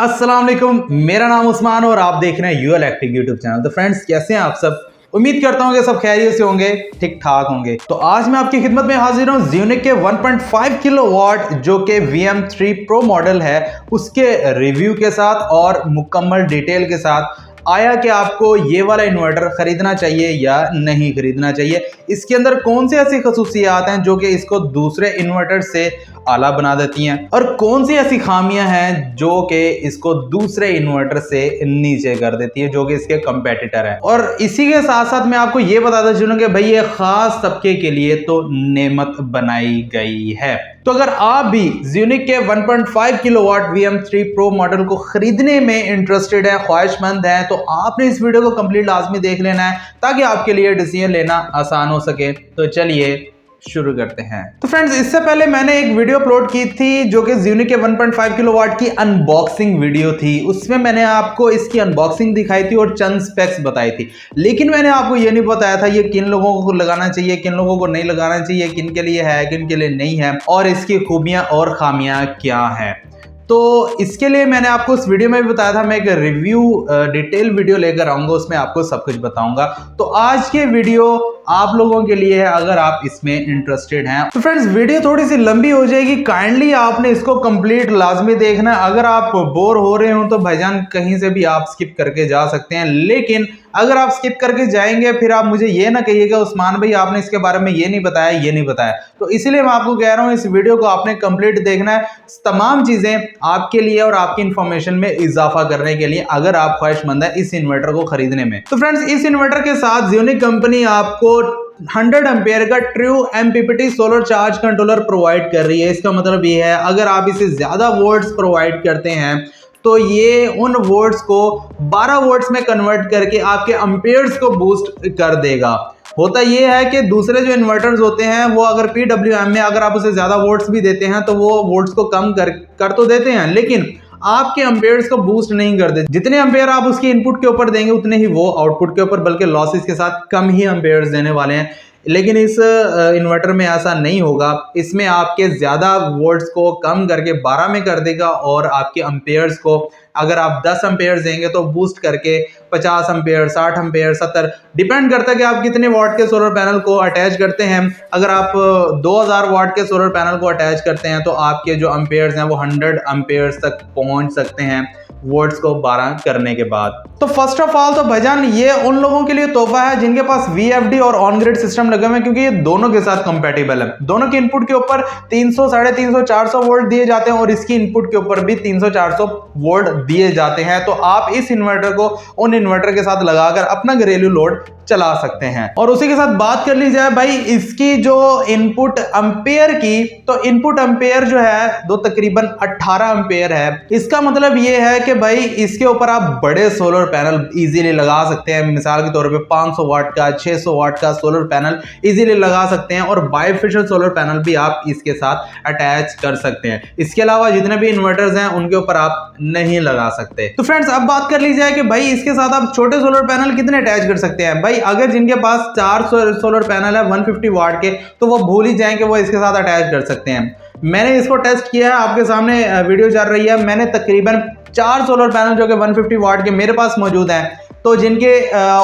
अस्सलाम वालेकुम, मेरा नाम उस्मान और आप देख रहे हैं यूएल एक्टिव यूट्यूब चैनल। तो फ्रेंड्स, कैसे हैं आप सब? उम्मीद करता हूँ कि सब खैरियत से होंगे, ठीक ठाक होंगे। तो आज मैं आपकी खिदमत में हाजिर हूँ ज़्यूनिक के 1.5 किलोवाट जो कि VM3 Pro मॉडल है उसके रिव्यू के साथ और मुकम्मल डिटेल के साथ। आया कि आपको ये वाला इन्वर्टर खरीदना चाहिए या नहीं खरीदना चाहिए, इसके अंदर कौन सी ऐसी खसूसियात हैं जो कि इसको दूसरे इन्वर्टर से आला बना देती हैं और कौन सी ऐसी खामियां हैं जो कि इसको दूसरे इन्वर्टर से नीचे कर देती है जो कि इसके कंपेटिटर है। और इसी के साथ साथ मैं आपको ये बताता चलूं कि भाई ये खास तबके के लिए तो नेमत बनाई गई है। तो अगर आप भी ज़्यूनिक के 1.5 किलोवाट VM3 Pro मॉडल को खरीदने में इंटरेस्टेड है, ख्वाहिशमंद है, तो आपने इस वीडियो को कंप्लीट लाजमी देख लेना है ताकि आपके लिए डिसीजन लेना आसान हो सके। तो चलिए शुरू करते हैं। तो फ्रेंड्स, इससे पहले मैंने एक वीडियो अपलोड की थी जो कि ज़्यूनिक के 1.5 किलोवाट की अनबॉक्सिंग वीडियो थी। उसमें मैंने आपको इसकी अनबॉक्सिंग दिखाई थी और चंद स्पेक्स बताई थी, लेकिन मैंने आपको ये नहीं बताया था ये किन लोगों को लगाना चाहिए, किन लोगों को नहीं लगाना चाहिए, किन के लिए है, किन के लिए नहीं है और इसकी खूबियां और खामियां क्या हैं। तो इसके लिए मैंने आपको इस वीडियो में भी बताया था मैं एक रिव्यू डिटेल वीडियो लेकर आऊंगा, उसमें आपको सब कुछ बताऊंगा। तो आज के वीडियो आप लोगों के लिए है अगर आप इसमें इंटरेस्टेड हैं। तो फ्रेंड्स, वीडियो थोड़ी सी लंबी हो जाएगी, काइंडली आपने इसको कंप्लीट लाजमी देखना। अगर आप बोर हो रहे हो तो भाईजान कहीं से भी आप स्किप करके जा सकते हैं, लेकिन अगर आप स्किप करके जाएंगे फिर आप मुझे ये ना कहिएगा उस्मान भाई आपने इसके बारे में ये नहीं बताया, ये नहीं बताया। तो इसीलिए मैं आपको कह रहा हूं इस वीडियो को आपने कंप्लीट देखना है। तमाम चीजें आपके लिए और आपकी इंफॉर्मेशन में इजाफा करने के लिए अगर आप ख्वाहिशमंद है इस इन्वर्टर को खरीदने में। तो फ्रेंड्स, इस इन्वर्टर के साथ ज़्यूनिक कंपनी आपको 100 एम्पेयर का true MPPT solar charge controller provide कर रही है। इसका मतलब ये है अगर आप इसे ज्यादा वोल्ट्स प्रोवाइड करते हैं तो ये उन वोल्ट्स को 12 वोल्ट्स में कन्वर्ट करके आपके एम्पेयर्स को बूस्ट कर देगा। होता ये है कि दूसरे जो इन्वर्टर्स होते हैं वो अगर PWM में अगर आप उसे ज्यादा वोल्ट्स भी देते हैं तो वो वोल्ट्स को कम कर तो देते हैं, लेकिन आपके एम्पेयर्स को बूस्ट नहीं कर देते। जितने एम्पेयर आप उसकी इनपुट के ऊपर देंगे उतने ही वो आउटपुट के ऊपर, बल्कि लॉसेस के साथ कम ही एम्पेयर्स देने वाले हैं। लेकिन इस इन्वर्टर में ऐसा नहीं होगा, इसमें आपके ज्यादा वोल्ट्स को कम करके 12 में कर देगा और आपके एम्पेयर्स को अगर आप 10 एम्पेयर्स देंगे तो बूस्ट करके 50 एम्पेयर, 60 एम्पेयर, 70 डिपेंड करता है कि आप कितने वाट के सोलर पैनल को अटैच करते हैं। अगर आप 2000 वाट के सोलर पैनल को अटैच करते हैं तो आपके जो एम्पेयर्स हैं वो 100 एम्पेयर्स तक पहुंच सकते हैं वोल्ट्स को 12 करने के बाद। तो फर्स्ट ऑफ ऑल तो भाईजान ये उन लोगों के लिए तोहफा है जिनके पास VFD और ऑन ग्रिड सिस्टम लगे हुए हैं, क्योंकि ये दोनों के साथ कंपैटिबल है। दोनों के इनपुट के ऊपर 300, 350, 400 वोल्ट दिए जाते हैं और इसकी इनपुट के ऊपर भी 300, 400 वोल्ट दिए जाते हैं। तो आप इस इन्वर्टर को उन इन्वर्टर के साथ लगाकर अपना घरेलू लोड चला सकते हैं। और उसी के साथ बात कर ली जाए भाई इसकी जो इनपुट एम्पेयर की, तो इनपुट एम्पेयर जो है दो तकरीबन 18 एम्पेयर है। इसका मतलब ये है कि भाई इसके ऊपर आप बड़े सोलर पैनल इजीली लगा सकते हैं। मिसाल के तौर पे 500 वाट का, 600 वाट का सोलर पैनल इजीली लगा सकते हैं और बाइफेशियल सोलर पैनल भी आप इसके साथ अटैच कर सकते हैं। इसके अलावा जितने भी इन्वर्टर्स हैं उनके ऊपर आप नहीं लगा सकते। तो फ्रेंड्स, अब बात कर ली जाए कि भाई इसके साथ आप छोटे सोलर पैनल कितने अटैच कर सकते हैं। भाई अगर जिनके पास 4 सोलर पैनल है 150 वाट के तो वो भूल ही जाएं कि वो इसके साथ अटैच कर सकते हैं। मैंने इसको टेस्ट किया है, आपके सामने वीडियो चल रही है। मैंने तकरीबन 4 सोलर पैनल जो कि 150 वाट के मेरे पास मौजूद हैं, तो जिनके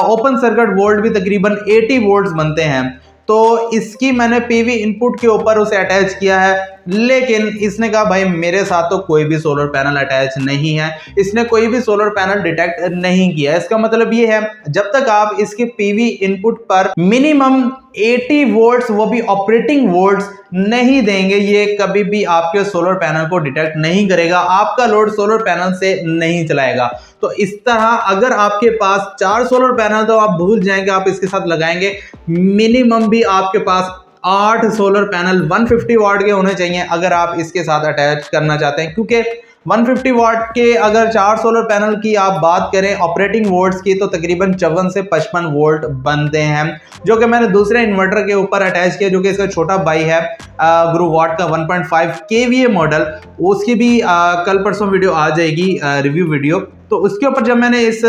ओपन सर्किट वोल्ट भी तकरीबन 80 वोल्ट्स बनते हैं। तो इसकी मैंने PV इनपुट के ऊपर उसे अटैच किया है, लेकिन इसने कहा भाई मेरे साथ तो कोई भी सोलर पैनल अटैच नहीं है, इसने कोई भी सोलर पैनल डिटेक्ट नहीं किया। इसका मतलब ये है जब तक आप इसके PV इनपुट पर मिनिमम 80 वोल्ट्स, वो भी ऑपरेटिंग वोल्ट्स नहीं देंगे, ये कभी भी आपके सोलर पैनल को डिटेक्ट नहीं करेगा, आपका लोड सोलर पैनल से नहीं चलाएगा। तो इस तरह अगर आपके पास 4 सोलर पैनल तो आप भूल जाएंगे आप इसके साथ लगाएंगे, मिनिमम भी आपके पास 8 सोलर पैनल 150 वाट के होने चाहिए अगर आप इसके साथ अटैच करना चाहते हैं। क्योंकि 150 वाट के अगर 4 सोलर पैनल की आप बात करें ऑपरेटिंग वोल्ट्स की तो तकरीबन 54 से 55 वोल्ट बनते हैं, जो कि मैंने दूसरे इन्वर्टर के ऊपर अटैच किया जो कि इसका छोटा भाई है गुरु वाट का 1.5 kVA मॉडल। उसकी भी कल परसों वीडियो आ जाएगी, रिव्यू वीडियो। तो उसके ऊपर जब मैंने इस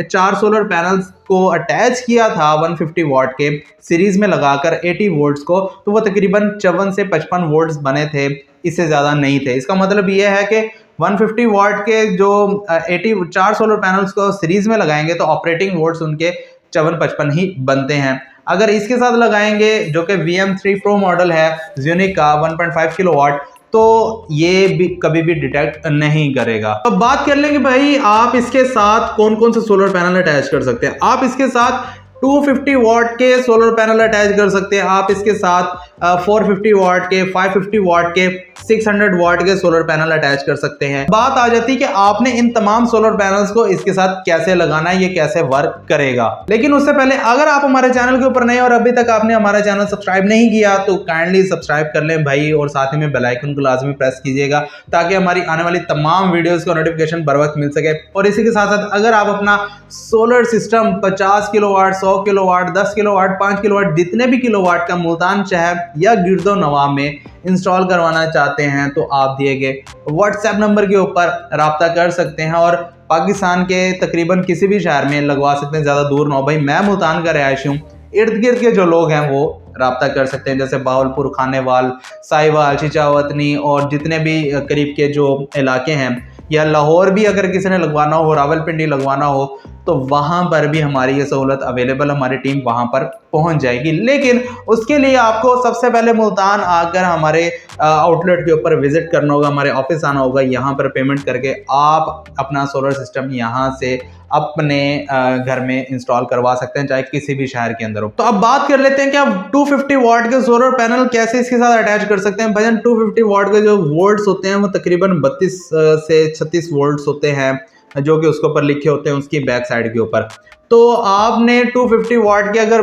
4 सोलर पैनल्स को अटैच किया था 150 वाट के सीरीज में लगाकर 80 वोल्ट्स को, तो वो तकरीबन 54 से 55 वोल्ट्स बने थे, इससे ज़्यादा नहीं थे। इसका मतलब ये है कि 150 वाट के जो 84 सोलर पैनल्स को सीरीज में लगाएंगे तो ऑपरेटिंग वोल्ट्स उनके 54-55 ही बनते हैं। अगर इसके साथ लगाएंगे जो कि VM3 Pro मॉडल है ज़्यूनिक का 1.5 किलोवाट, तो ये भी कभी भी डिटेक्ट नहीं करेगा। अब बात कर लेंगे भाई आप इसके साथ कौन कौन से सोलर पैनल अटैच कर सकते हैं। आप इसके साथ 250 वाट के सोलर पैनल अटैच कर सकते हैं, आप इसके साथ 450 वाट के, 550 वाट के, 600 वाट के सोलर पैनल अटैच कर सकते हैं। बात आ जाती है कि आपने इन तमाम सोलर पैनल्स को इसके साथ कैसे लगाना है, ये कैसे वर्क करेगा। लेकिन उससे पहले अगर आप हमारे चैनल के ऊपर नए और अभी तक आपने हमारा चैनल सब्सक्राइब नहीं किया तो काइंडली सब्सक्राइब कर लें भाई, और साथ ही में बेल आइकन को लाजमी प्रेस कीजिएगा ताकि हमारी आने वाली तमाम वीडियोस का नोटिफिकेशन बर वक्त मिल सके। और इसी के साथ साथ अगर आप अपना solar system 50 kilowatt, 100 kilowatt, 10 kilowatt, 5 kilowatt, जितने भी किलोवाट का मुल्तान शहर या गिरदो नवा में इंस्टॉल करवाना चाहते हैं तो आप दिए गए व्हाट्सएप नंबर के ऊपर राब्ता कर सकते हैं और पाकिस्तान के तकरीबन किसी भी शहर में लगवा सकते हैं। ज़्यादा दूर ना हो भाई, मैं मुल्तान का रहायशी हूँ, इर्द गिर्द के जो लोग हैं वो राब्ता कर सकते हैं, जैसे बावलपुर, खानेवाल, साहिवाल, चिचावतनी और जितने भी करीब के जो इलाके हैं, या लाहौर भी अगर किसी ने लगवाना हो, रावलपिंडी लगवाना हो तो वहाँ पर भी हमारी ये सहूलत अवेलेबल, हमारी टीम वहाँ पर पहुँच जाएगी। लेकिन उसके लिए आपको सबसे पहले मुल्तान आकर हमारे आउटलेट के ऊपर विजिट करना होगा, हमारे ऑफिस आना होगा, यहाँ पर पेमेंट करके आप अपना सोलर सिस्टम यहाँ से अपने घर में इंस्टॉल करवा सकते हैं, चाहे किसी भी शहर के अंदर हो। तो अब बात कर लेते हैं कि आप 250 वाट के सोलर पैनल कैसे इसके साथ अटैच कर सकते हैं। भजन 250 वाट के जो वोल्ट्स होते हैं वो तकरीबन 32 से 36 वोल्ट्स होते हैं, जो कि उसके ऊपर लिखे होते हैं उसकी बैक साइड के ऊपर। तो आपने 250 वाट के अगर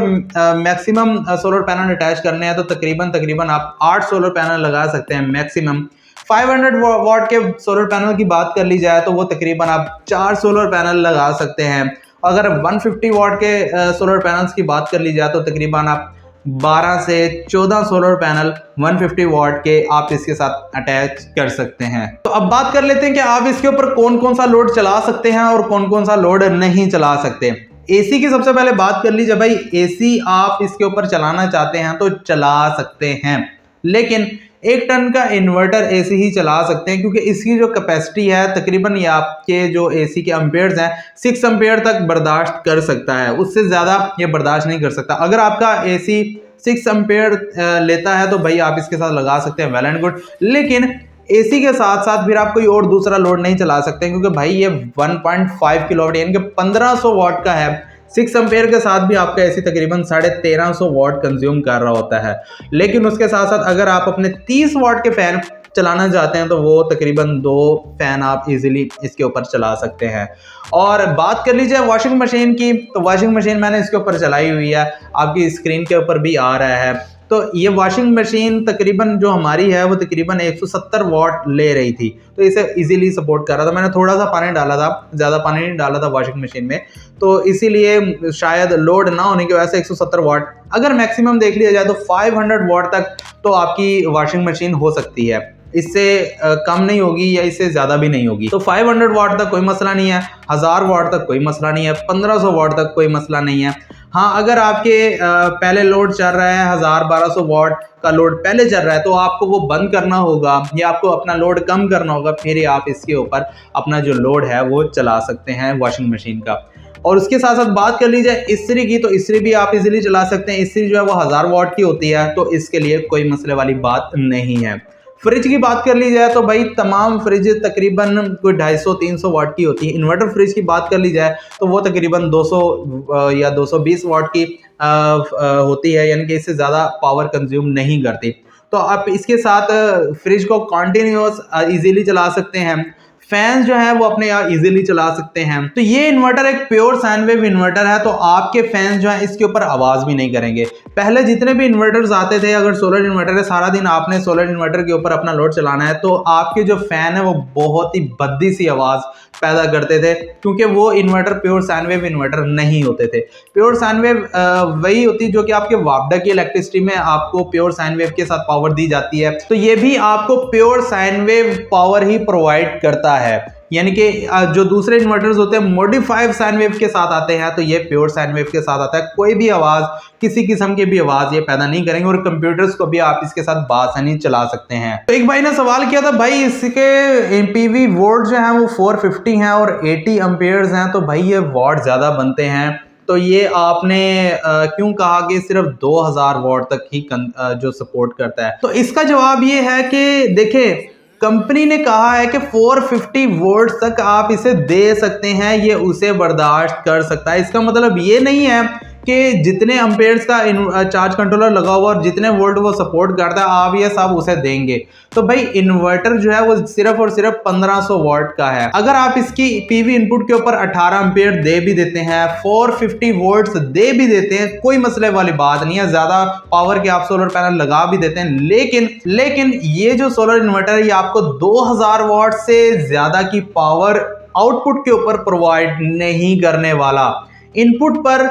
मैक्सिमम सोलर पैनल अटैच करने हैं तो तकरीबन आप 8 सोलर पैनल लगा सकते हैं मैक्सिमम। 500 वाट के सोलर पैनल की बात कर ली जाए तो वो तकरीबन आप 4 सोलर पैनल लगा सकते हैं। अगर 150 वाट के सोलर पैनल्स की बात कर ली जाए तो तकरीबन आप 12 से 14 सोलर पैनल 150 वाट के आप इसके साथ अटैच कर सकते हैं। तो अब बात कर लेते हैं कि आप इसके ऊपर कौन कौन सा लोड चला सकते हैं और कौन कौन सा लोड नहीं चला सकते। एसी की सबसे पहले बात कर लीजिए भाई, एसी आप इसके ऊपर चलाना चाहते हैं तो चला सकते हैं, लेकिन 1 टन का इन्वर्टर एसी ही चला सकते हैं क्योंकि इसकी जो कैपेसिटी है तकरीबन ये आपके जो एसी के एम्पेयर्स हैं 6 एम्पेयर तक बर्दाश्त कर सकता है, उससे ज़्यादा ये बर्दाश्त नहीं कर सकता। अगर आपका एसी 6 एम्पेयर लेता है तो भाई आप इसके साथ लगा सकते हैं, वेल एंड गुड। लेकिन एसी के साथ साथ फिर आप कोई और दूसरा लोड नहीं चला सकते क्योंकि भाई ये 1.5 किलोवाट यानी कि 1500 वाट का है। 6 एम्पेयर के साथ भी आपका एसी तकरीबन 1350 वाट कंज्यूम कर रहा होता है। लेकिन उसके साथ साथ अगर आप अपने 30 वाट के फैन चलाना चाहते हैं तो वो तकरीबन 2 फैन आप इजीली इसके ऊपर चला सकते हैं। और बात कर लीजिए वॉशिंग मशीन की, तो वॉशिंग मशीन मैंने इसके ऊपर चलाई हुई है, आपकी स्क्रीन के ऊपर भी आ रहा है। तो ये वॉशिंग मशीन तकरीबन जो हमारी है वो तकरीबन 170 वाट ले रही थी, तो इसे इजीली सपोर्ट कर रहा था। मैंने थोड़ा सा पानी डाला था, ज़्यादा पानी नहीं डाला था वॉशिंग मशीन में, तो इसीलिए शायद लोड ना होने की वजह से 170 वाट, अगर मैक्सिमम देख लिया जाए तो 500 वाट तक तो आपकी वॉशिंग मशीन हो सकती है, इससे कम नहीं होगी या इससे ज़्यादा भी नहीं होगी। तो 500 वाट तक कोई मसला नहीं है, 1000 वाट तक कोई मसला नहीं है, 1500 वाट तक कोई मसला नहीं है। हाँ, अगर आपके पहले लोड चल रहा है 1000-1200 वाट का लोड पहले चल रहा है तो आपको वो बंद करना होगा या आपको अपना लोड कम करना होगा, फिर आप इसके ऊपर अपना जो लोड है वो चला सकते हैं वॉशिंग मशीन का। और उसके साथ साथ बात कर ली जाए इस्त्री की, तो इस्त्री भी आप इजीली चला सकते हैं। इस्त्री जो है वो 1000 वाट की होती है, तो इसके लिए कोई मसले वाली बात नहीं है। फ्रिज की बात कर ली जाए तो भाई तमाम फ्रिज तकरीबन कोई 250-300 वाट की होती है। इन्वर्टर फ्रिज की बात कर ली जाए तो वो तकरीबन 200 या 220 वाट की होती है, यानी कि इससे ज़्यादा पावर कंज्यूम नहीं करती। तो आप इसके साथ फ्रिज को कॉन्टीन्यूस इजीली चला सकते हैं। फैंस जो है वो अपने यहाँ इजीली चला सकते हैं। तो ये इन्वर्टर एक प्योर साइन वेव इन्वर्टर है, तो आपके फैंस जो है इसके ऊपर आवाज़ भी नहीं करेंगे। पहले जितने भी इन्वर्टर्स आते थे, अगर सोलर इन्वर्टर है, सारा दिन आपने सोलर इन्वर्टर के ऊपर अपना लोड चलाना है तो आपके जो फैन है वो बहुत ही भद्दी सी आवाज़ पैदा करते थे, क्योंकि वो inverter pure sine wave inverter नहीं होते थे। प्योर साइन वेव वही होती जो कि आपके वापडा की इलेक्ट्रिसिटी में आपको प्योर साइन वेव के साथ पावर दी जाती है, तो ये भी आपको प्योर साइन वेव पावर ही प्रोवाइड करता है। यानी कि जो दूसरे इन्वर्टर्स होते हैं मॉडिफाइड साइन वेव के साथ आते हैं, तो ये प्योर साइन वेव के साथ आता है। कोई भी आवाज़, किसी किस्म की भी आवाज़ ये पैदा नहीं करेंगे और कंप्यूटर्स को भी आप इसके साथ बासानी चला सकते हैं। तो एक भाई ने सवाल किया था, भाई इसके पीवी वोल्ट जो है वो 450 हैं और 80 एम्पियर्स हैं, तो भाई ये वॉट ज़्यादा बनते हैं, तो ये आपने क्यों कहा कि सिर्फ 2000 वॉट तक ही जो सपोर्ट करता है? तो इसका जवाब ये है कि देखिए, कंपनी ने कहा है कि 450 वोल्ट तक आप इसे दे सकते हैं, ये उसे बर्दाश्त कर सकता है। इसका मतलब ये नहीं है कि जितने एम्पेयर्स का चार्ज कंट्रोलर लगा हुआ और जितने वोल्ट वो सपोर्ट करता है आप ये सब उसे देंगे। तो भाई इन्वर्टर जो है वो सिर्फ और सिर्फ 1500 वॉट का है। अगर आप इसकी पीवी इनपुट के ऊपर 18 एम्पेयर दे भी देते हैं, 450 वोल्ट्स दे भी देते हैं, कोई मसले वाली बात नहीं है, ज्यादा पावर के आप सोलर पैनल लगा भी देते हैं, लेकिन ये जो सोलर इन्वर्टर है ये आपको 2000 वॉट से ज्यादा की पावर आउटपुट के ऊपर प्रोवाइड नहीं करने वाला। इनपुट पर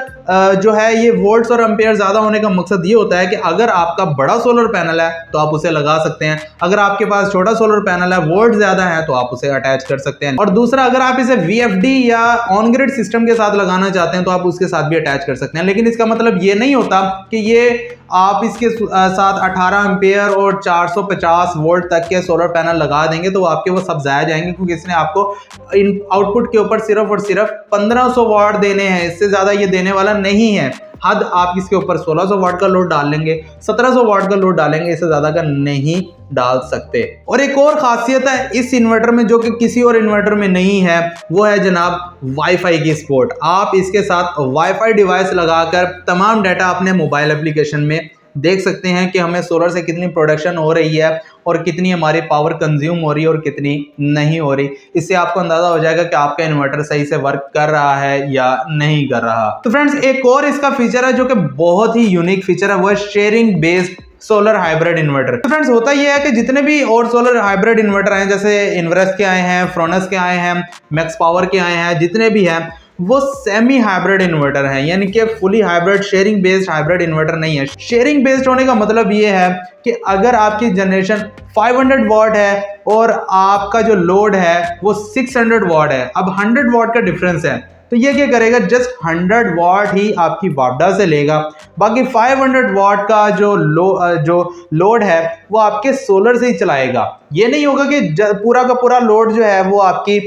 जो है ये वोल्ट्स और एम्पेयर ज्यादा होने का मकसद ये होता है कि अगर आपका बड़ा सोलर पैनल है तो आप उसे लगा सकते हैं, अगर आपके पास छोटा सोलर पैनल है, वोल्ट ज्यादा है, तो आप उसे अटैच कर सकते हैं। और दूसरा, अगर आप इसे VFD या ऑन ग्रिड सिस्टम के साथ लगाना चाहते हैं तो आप उसके साथ भी अटैच कर सकते हैं। लेकिन इसका मतलब ये नहीं होता कि ये आप इसके साथ 18 एम्पेयर और 450 वोल्ट तक के सोलर पैनल लगा देंगे तो आपके वो सब जाया जाएंगे, क्योंकि इसने आपको इन आउटपुट के ऊपर सिर्फ और सिर्फ 1500 वॉट देने हैं, इससे ज्यादा ये देने वाला नहीं है। हद आप इसके ऊपर 1600 वाट का लोड डाल लेंगे, 1700 वाट का लोड डालेंगे, इससे ज्यादा का नहीं डाल सकते। और एक और खासियत है इस इन्वर्टर में जो कि किसी और इन्वर्टर में नहीं है, वो है जनाब वाईफाई की सपोर्ट। आप इसके साथ वाईफाई डिवाइस लगाकर तमाम डाटा अपने मोबाइल एप्लीकेशन में देख सकते हैं कि हमें सोलर से कितनी प्रोडक्शन हो रही है और कितनी हमारी पावर कंज्यूम हो रही है और कितनी नहीं हो रही। इससे आपको अंदाजा हो जाएगा कि आपका इन्वर्टर सही से वर्क कर रहा है या नहीं कर रहा। तो फ्रेंड्स, एक और इसका फीचर है जो कि बहुत ही यूनिक फीचर है, वो है sharing based solar hybrid inverter. तो फ्रेंड्स, होता यह है कि जितने भी और सोलर हाइब्रिड इन्वर्टर आए, जैसे इन्वर्स के आए हैं, फ्रोनस के आए हैं, मैक्स पावर के आए हैं, जितने भी हैं वो सेमी हाइब्रिड इन्वर्टर है, यानी कि fully hybrid sharing based hybrid inverter नहीं है। शेयरिंग बेस्ड होने का मतलब ये है कि अगर आपकी जनरेशन 500 वॉट है और आपका जो लोड है वो 600 वॉट है, अब 100 वॉट का डिफरेंस है, तो ये क्या करेगा, जस्ट 100 वॉट ही आपकी वापडा से लेगा, बाकी 500 वॉट का जो लोड है वो आपके सोलर से ही चलाएगा। ये नहीं होगा कि पूरा का पूरा लोड जो है वो आपकी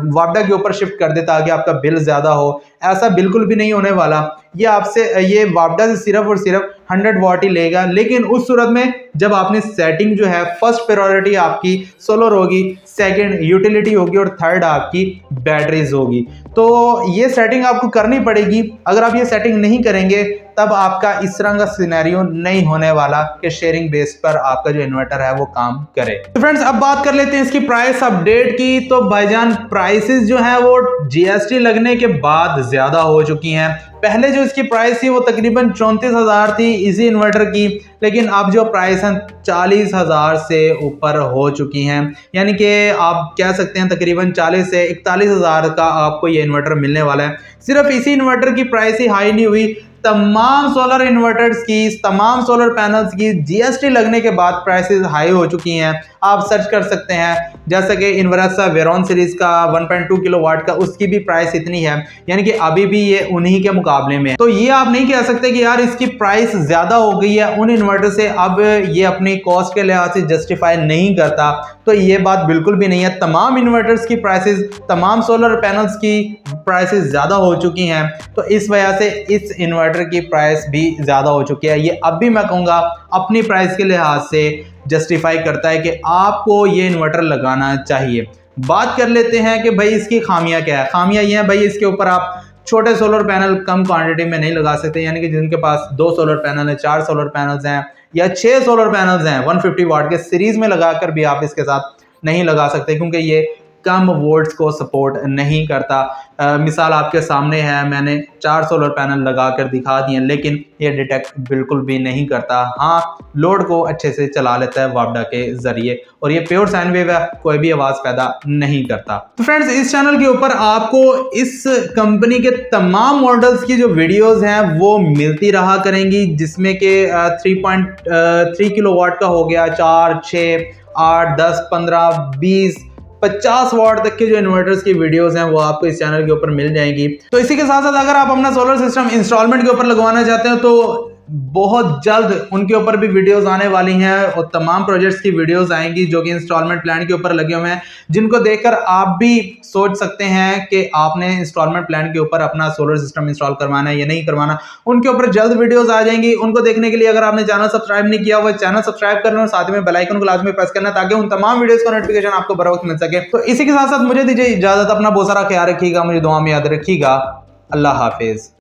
वापडा के ऊपर शिफ्ट कर दे ताकि आपका बिल ज्यादा हो, ऐसा बिल्कुल भी नहीं होने वाला। ये वापडा से सिर्फ और सिर्फ 100 वॉट ही लेगा। लेकिन उस सूरत में जब आपने सेटिंग जो है, फर्स्ट प्रायोरिटी आपकी सोलर होगी, सेकंड यूटिलिटी होगी और थर्ड आपकी बैटरीज होगी। तो ये सेटिंग आपको करनी पड़ेगी। अगर आप ये सेटिंग नहीं करेंगे तब आपका इस तरह का सिनेरियो नहीं होने वाला कि शेयरिंग बेस पर आपका जो इन्वर्टर है वो काम करे। तो फ्रेंड्स, अब बात कर लेते हैं इसकी प्राइस अपडेट की। तो भाईजान, प्राइसेस जो है वो GST लगने के बाद ज्यादा हो चुकी हैं। पहले जो इसकी प्राइस थी वो तकरीबन 34,000 थी इसी इन्वर्टर की, लेकिन अब जो प्राइस है 40,000 से ऊपर हो चुकी हैं। यानी कि आप कह सकते हैं तकरीबन 40 से 41,000 का आपको ये इन्वर्टर मिलने वाला है। सिर्फ इसी इन्वर्टर की प्राइस ही हाई नहीं हुई, तमाम सोलर इन्वर्टर्स की, तमाम सोलर पैनल्स की GST लगने के बाद प्राइसेस हाई हो चुकी हैं। आप सर्च कर सकते हैं, जैसे कि इन्वर्सा वेरॉन सीरीज का 1.2 किलोवाट का, उसकी भी प्राइस इतनी है, यानी कि अभी भी ये उन्हीं के मुकाबले में। तो ये आप नहीं कह सकते कि यार इसकी प्राइस ज्यादा हो गई है उन इन्वर्टर से, अब ये अपनी कॉस्ट के लिहाज से जस्टिफाई नहीं करता। तो ये बात बिल्कुल भी नहीं है। तमाम इन्वर्टर्स की प्राइसेस, तमाम सोलर पैनल्स की प्राइसेस ज्यादा हो चुकी हैं, तो इस वजह से इस इन्वर्टर की प्राइस भी ज्यादा हो चुकी है। ये अब भी मैं कहूँगा अपनी प्राइस के लिहाज से जस्टिफाई करता है कि आपको ये इन्वर्टर लगाना चाहिए। बात कर लेते हैं कि भाई इसकी खामियां क्या है। खामियां ये हैं भाई, इसके ऊपर आप छोटे सोलर पैनल कम क्वांटिटी में नहीं लगा सकते, यानी कि जिनके पास 2 सोलर पैनल है, 4 सोलर पैनल्स हैं या 6 सोलर पैनल्स हैं 150 वाट के, सीरीज में लगाकर भी आप इसके साथ नहीं लगा सकते, क्योंकि ये कम वोल्ट्स को सपोर्ट नहीं करता। मिसाल आपके सामने है, मैंने 4 सोलर पैनल लगाकर दिखा दिए, लेकिन ये डिटेक्ट बिल्कुल भी नहीं करता। हाँ, लोड को अच्छे से चला लेता है वापडा के जरिए, और ये प्योर साइन वेव है, कोई भी आवाज पैदा नहीं करता। तो फ्रेंड्स, इस चैनल के ऊपर आपको इस कंपनी के तमाम मॉडल्स की जो वीडियोस हैं वो मिलती रहा करेंगी, जिसमें कि 3.3 किलोवाट का हो गया, 4, 6 8, 10, 15, 20, 50 वाट तक के जो इन्वर्टर्स की वीडियोस हैं वो आपको इस चैनल के ऊपर मिल जाएंगी। तो इसी के साथ साथ अगर आप अपना सोलर सिस्टम इंस्टॉलमेंट के ऊपर लगवाना चाहते हो तो बहुत जल्द उनके ऊपर भी वीडियोस आने वाली हैं और तमाम प्रोजेक्ट्स की वीडियोस आएंगी जो कि इंस्टॉलमेंट प्लान के ऊपर लगे हुए हैं, जिनको देखकर आप भी सोच सकते हैं कि आपने इंस्टॉलमेंट प्लान के ऊपर अपना सोलर सिस्टम इंस्टॉल करवाना है या नहीं करवाना। उनके ऊपर जल्द वीडियोस आ जाएंगी। उनको देखने के लिए अगर आपने चैनल सब्सक्राइब नहीं किया हुआ चैनल सब्सक्राइब करना और साथ में बेल आइकन को लाजमी प्रेस करना ताकि उन तमाम वीडियोस का नोटिफिकेशन आपको बर वक्त मिल सके। तो इसी के साथ साथ मुझे दीजिए इजाजत, अपना बहुत सारा ख्याल रखिएगा, मुझे दुआ में याद रखिएगा। अल्लाह हाफिज।